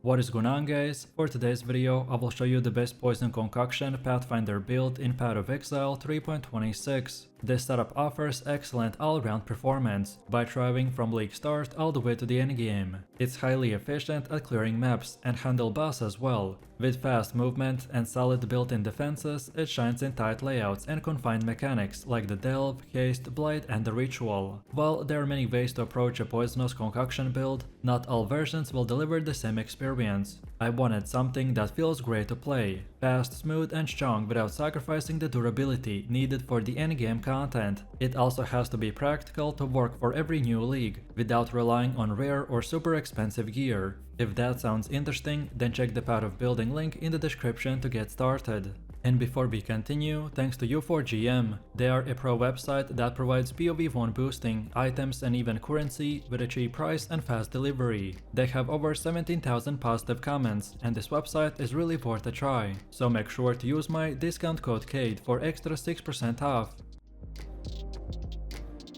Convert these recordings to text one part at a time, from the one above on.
What is going on, guys? For today's video, I will show you the best Poison Concoction Pathfinder build in Path of Exile 3.26. This setup offers excellent all-round performance by thriving from league start all the way to the endgame. It's highly efficient at clearing maps and handle boss as well. With fast movement and solid built-in defenses, it shines in tight layouts and confined mechanics like the Delve, Haste, Blight and the Ritual. While there are many ways to approach a Poisonous Concoction build, not all versions will deliver the same experience. I wanted something that feels great to play, fast, smooth and strong without sacrificing the durability needed for the endgame content. It also has to be practical to work for every new league, without relying on rare or super expensive gear. If that sounds interesting, then check the Path of Building link in the description to get started. And before we continue, thanks to U4GM. They are a pro website that provides PoE boosting, items and even currency with a cheap price and fast delivery. They have over 17,000 positive comments, and this website is really worth a try. So make sure to use my discount code CADE for extra 6% off.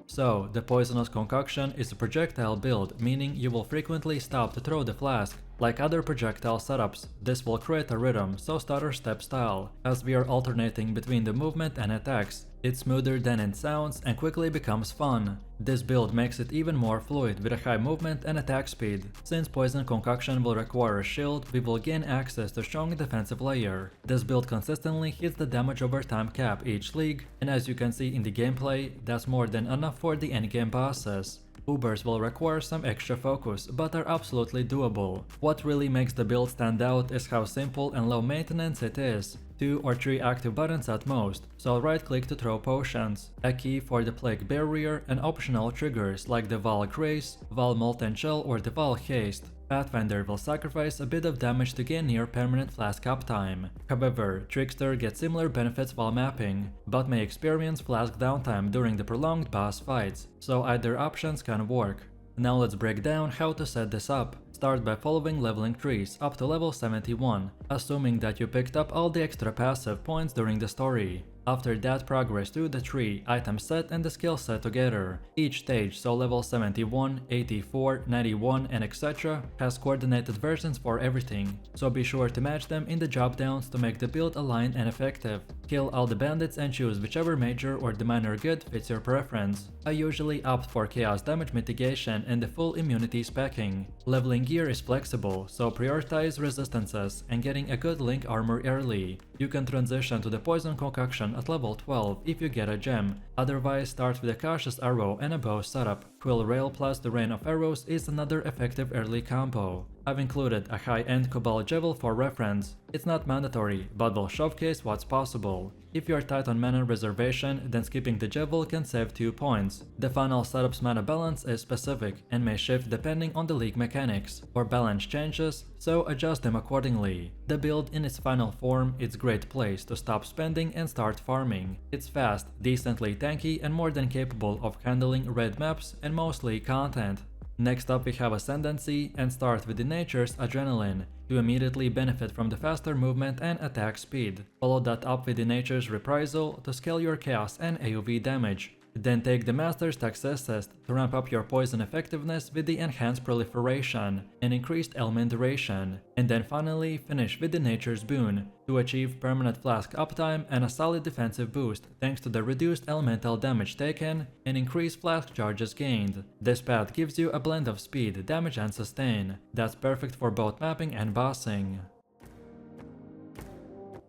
So, the Poisonous Concoction is a projectile build, meaning you will frequently stop to throw the flask. Like other projectile setups, this will create a rhythm, so stutter step style. As we are alternating between the movement and attacks, it's smoother than it sounds and quickly becomes fun. This build makes it even more fluid with a high movement and attack speed. Since Poison Concoction will require a shield, we will gain access to strong defensive layer. This build consistently hits the damage over time cap each league, and as you can see in the gameplay, that's more than enough for the endgame bosses. Ubers will require some extra focus, but are absolutely doable. What really makes the build stand out is how simple and low maintenance it is. 2 or 3 active buttons at most, so right click to throw potions, a key for the Plague Barrier and optional triggers like the Val Grace, Val Molten Shell or the Val Haste. Pathfinder will sacrifice a bit of damage to gain near permanent flask uptime. However, Trickster gets similar benefits while mapping, but may experience flask downtime during the prolonged boss fights, so either options can work. Now let's break down how to set this up. Start by following leveling trees up to level 71, assuming that you picked up all the extra passive points during the story. After that, progress to the tree, item set and the skill set together. Each stage, so level 71, 84, 91 and etc. has coordinated versions for everything, so be sure to match them in the drop downs to make the build aligned and effective. Kill all the bandits and choose whichever major or the minor good fits your preference. I usually opt for chaos damage mitigation and the full immunity specking. Leveling gear is flexible, so prioritize resistances and getting a good link armor early. You can transition to the Poison Concoction at level 12 if you get a gem, otherwise start with a cautious arrow and a bow setup. Quill Rail plus the Rain of Arrows is another effective early combo. I've included a high-end Cobalt Javel for reference. It's not mandatory, but will showcase what's possible. If you're tight on mana reservation, then skipping the Javel can save 2 points. The final setup's mana balance is specific and may shift depending on the league mechanics, or balance changes, so adjust them accordingly. The build in its final form is a great place to stop spending and start farming. It's fast, decently tanky and more than capable of handling red maps and mostly content. Next up we have Ascendancy, and start with the Nature's Adrenaline. You immediately benefit from the faster movement and attack speed. Follow that up with the Nature's Reprisal to scale your chaos and AoV damage. Then take the Master's Success Test to ramp up your poison effectiveness with the Enhanced Proliferation and increased element duration. And then finally finish with the Nature's Boon to achieve permanent flask uptime and a solid defensive boost thanks to the reduced elemental damage taken and increased flask charges gained. This path gives you a blend of speed, damage and sustain. That's perfect for both mapping and bossing.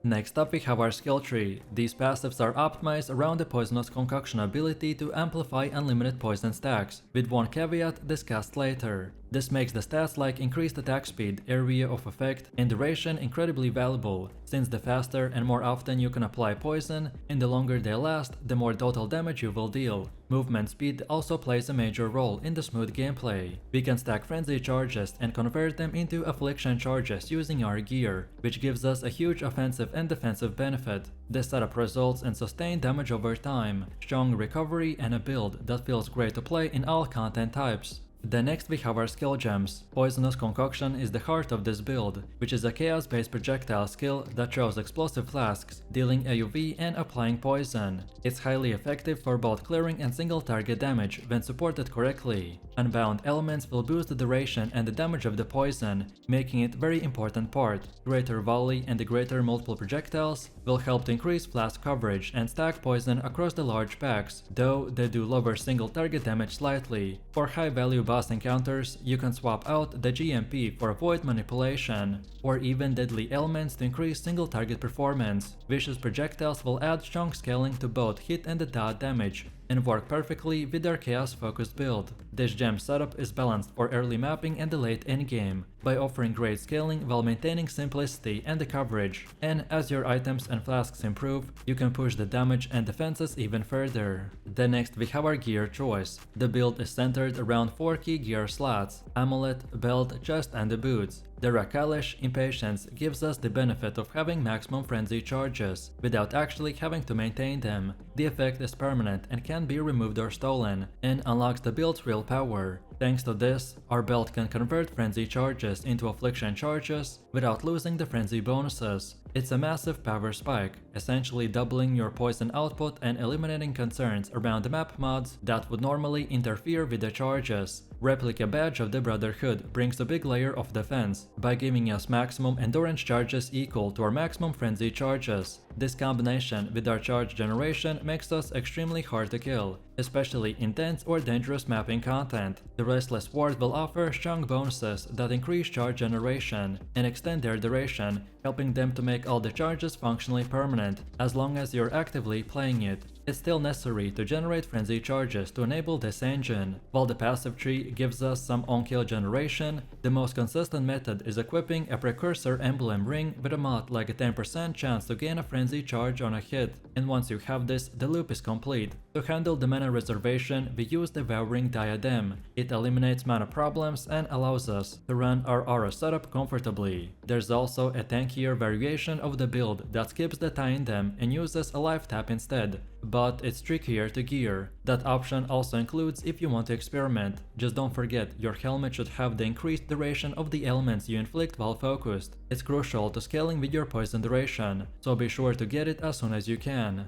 Next up we have our skill tree. These passives are optimized around the Poisonous Concoction ability to amplify unlimited poison stacks, with one caveat discussed later. This makes the stats like increased attack speed, area of effect, and duration incredibly valuable, since the faster and more often you can apply poison, and the longer they last, the more total damage you will deal. Movement speed also plays a major role in the smooth gameplay. We can stack frenzy charges and convert them into affliction charges using our gear, which gives us a huge offensive and defensive benefit. This setup results in sustained damage over time, strong recovery and a build that feels great to play in all content types. The next we have our skill gems. Poisonous Concoction is the heart of this build, which is a chaos-based projectile skill that throws explosive flasks, dealing AoV and applying poison. It's highly effective for both clearing and single target damage when supported correctly. Unbound elements will boost the duration and the damage of the poison, making it a very important part. Greater volley and the greater multiple projectiles will help to increase flask coverage and stack poison across the large packs, though they do lower single target damage slightly. For high value boss encounters, you can swap out the GMP for void manipulation, or even deadly elements to increase single target performance. Vicious projectiles will add strong scaling to both hit and the dot damage, and work perfectly with their chaos focused build. This gem setup is balanced for early mapping and the late endgame, by offering great scaling while maintaining simplicity and the coverage, and as your items and flasks improve, you can push the damage and defenses even further. Then next we have our gear choice. The build is centered around 4 key gear slots: amulet, belt, chest and the boots. The Rakalish Impatience gives us the benefit of having maximum frenzy charges, without actually having to maintain them. The effect is permanent and can be removed or stolen, and unlocks the build's real power. Thanks to this, our belt can convert frenzy charges into affliction charges without losing the frenzy bonuses. It's a massive power spike, essentially doubling your poison output and eliminating concerns around the map mods that would normally interfere with the charges. Replica Badge of the Brotherhood brings a big layer of defense by giving us maximum endurance charges equal to our maximum frenzy charges. This combination with our charge generation makes us extremely hard to kill, especially in dense or dangerous mapping content. The Restless Ward will offer strong bonuses that increase charge generation and extend their duration, helping them to make all the charges functionally permanent, as long as you're actively playing it. It's still necessary to generate frenzy charges to enable this engine. While the passive tree gives us some on-kill generation, the most consistent method is equipping a precursor emblem ring with a mod like a 10% chance to gain a frenzy charge on a hit, and once you have this, the loop is complete. To handle the mana reservation, we use the Devouring Diadem. It eliminates mana problems and allows us to run our aura setup comfortably. There's also a tankier variation of the build that skips the Tandem and uses a life tap instead, but it's trickier to gear. That option also includes if you want to experiment. Just don't forget, your helmet should have the increased duration of the elements you inflict while focused. It's crucial to scaling with your poison duration, so be sure to get it as soon as you can.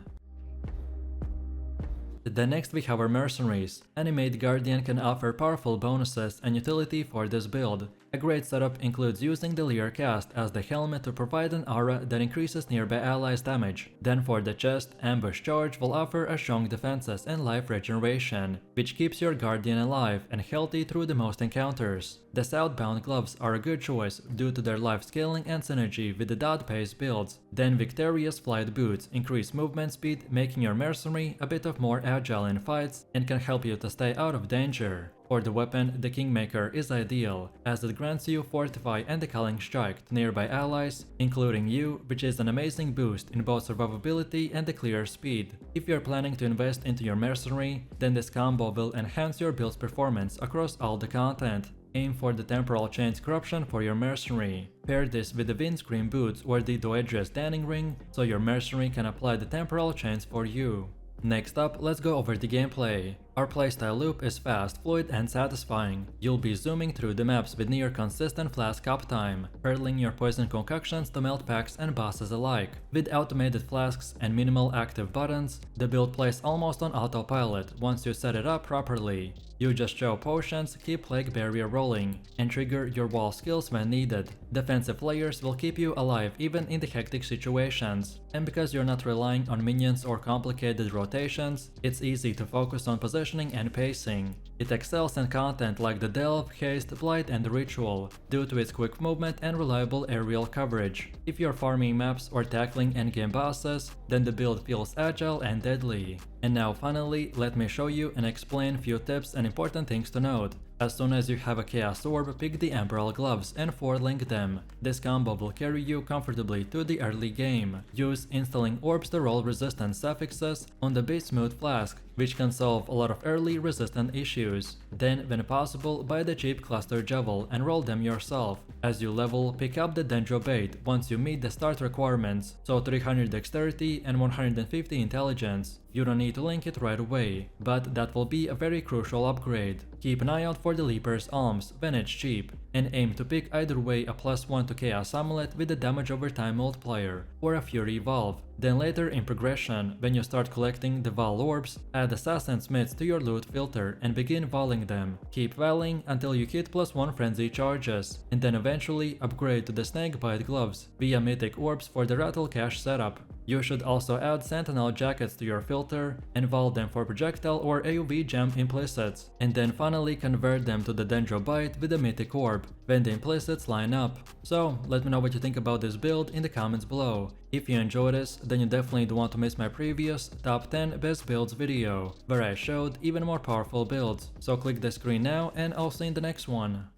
Then next we have our Mercenaries. Animate Guardian can offer powerful bonuses and utility for this build. A great setup includes using the Leer cast as the helmet to provide an aura that increases nearby allies' damage. Then for the chest, Ambush Charge will offer a strong defenses and life regeneration, which keeps your Guardian alive and healthy through the most encounters. The Southbound Gloves are a good choice due to their life scaling and synergy with the dot-based builds. Then Victorious Flight Boots increase movement speed, making your mercenary a bit of more agile in fights and can help you to stay out of danger. For the weapon, the Kingmaker is ideal, as it grants you Fortify and the Culling Strike to nearby allies, including you, which is an amazing boost in both survivability and the clear speed. If you're planning to invest into your mercenary, then this combo will enhance your build's performance across all the content. Aim for the Temporal Chains Corruption for your mercenary. Pair this with the Windscreen Boots or the Doedria's Danning Ring, so your mercenary can apply the Temporal Chains for you. Next up, let's go over the gameplay. Our playstyle loop is fast, fluid and satisfying. You'll be zooming through the maps with near consistent flask uptime, hurling your poison concoctions to melt packs and bosses alike. With automated flasks and minimal active buttons, the build plays almost on autopilot once you set it up properly. You just throw potions, keep Plague Barrier rolling, and trigger your wall skills when needed. Defensive layers will keep you alive even in the hectic situations, and because you're not relying on minions or complicated rotations, it's easy to focus on positioning and pacing. It excels in content like the Delve, Haste, Blight and Ritual, due to its quick movement and reliable aerial coverage. If you're farming maps or tackling endgame bosses, then the build feels agile and deadly. And now finally, let me show you and explain few tips and important things to note. As soon as you have a Chaos Orb, pick the Emerald Gloves and forlink them. This combo will carry you comfortably to the early game. Use Installing Orbs to roll resistance suffixes on the Bismuth Flask which can solve a lot of early resistant issues. Then, when possible, buy the cheap cluster javel and roll them yourself. As you level, pick up the Dendro bait once you meet the start requirements, so 300 dexterity and 150 intelligence. You don't need to link it right away, but that will be a very crucial upgrade. Keep an eye out for the Leaper's Alms when it's cheap, and aim to pick either way a +1 to Chaos Amulet with the damage over time multiplier, or a Fury Valve. Then later in progression, when you start collecting the Val Orbs, add Assassin's Mitts to your loot filter and begin Valing them. Keep Valing until you hit +1 Frenzy charges, and then eventually upgrade to the Snakebite Gloves via Mythic Orbs for the Rattle Cache setup. You should also add Sentinel Jackets to your filter and Val them for projectile or AoV gem implicits, and then finally convert them to the Dendro Bite with the Mythic Orb when the implicits line up. So let me know what you think about this build in the comments below. If you enjoyed this, then you definitely don't want to miss my previous top 10 best builds video, where I showed even more powerful builds. So click the screen now and I'll see you in the next one.